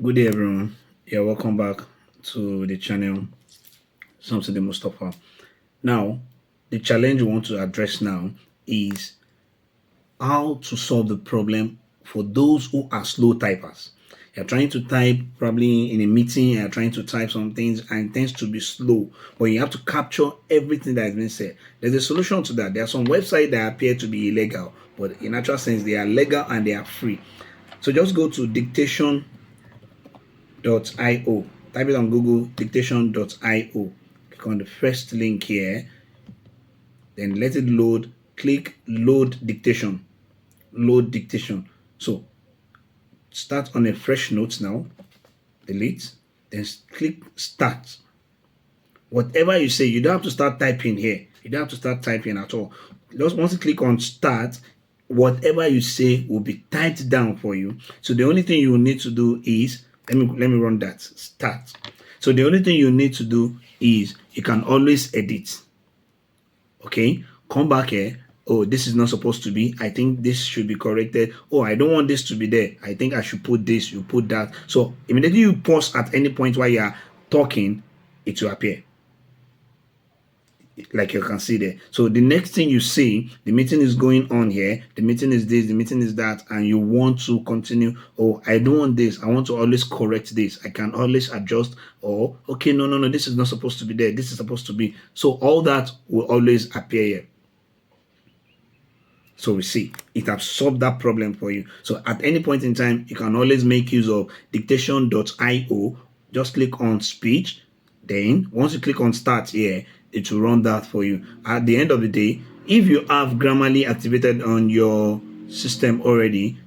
Good day, everyone. Yeah, welcome back to the channel, Something the Mustafa. Now, the challenge we want to address now is how to solve the problem for those who are slow typers. You're trying to type probably in a meeting, you're trying to type some things and it tends to be slow, but you have to capture everything that has been said. There's a solution to that. There are some websites that appear to be illegal, but in actual sense, they are legal and they are free. So just go to dictation.io. Type it on Google, dictation.io. Click on the first link here, then let it load. Click load dictation. Load dictation. So start on a fresh note now, delete, then click start. Whatever you say, you don't have to start typing here. You don't have to start typing at all. Just once you click on start, whatever you say will be typed down for you. So the only thing you will need to do is let me run that start. So the only thing you need to do is you can always edit. Okay, come back here. Oh, this is not supposed to be. I think this should be corrected. Oh, I don't want this to be there. I think I should put this. You put that. So immediately you pause at any point while you are talking, it will appear like you can see there. So the next thing you see, the meeting is going on here, the meeting is this, the meeting is that, and you want to continue. Oh, I don't want this, I want to always correct this, I can always adjust. Or okay, no, this is not supposed to be there, this is supposed to be. So all that will always appear here. So we see it has solved that problem for you. So at any point in time, you can always make use of dictation.io. Just click on speech. Then once you click on start here, it will run that for you. At the end of the day, if you have Grammarly activated on your system already,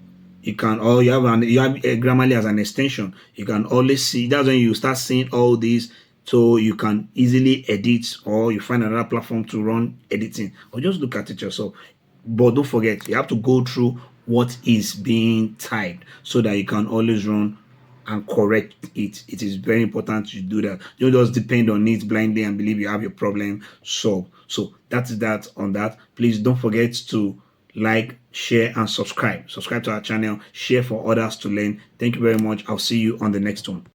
you have Grammarly as an extension. You can always see. That's when you start seeing all these. So you can easily edit, or you find another platform to run editing, or just look at it yourself. But don't forget, you have to go through what is being typed so that you can always run and correct it. It is very important you do that. You don't just depend on it blindly and believe you have your problem solved. So that's that on that. Please don't forget to like, share, and subscribe. Subscribe to our channel, share for others to learn. Thank you very much. I'll see you on the next one.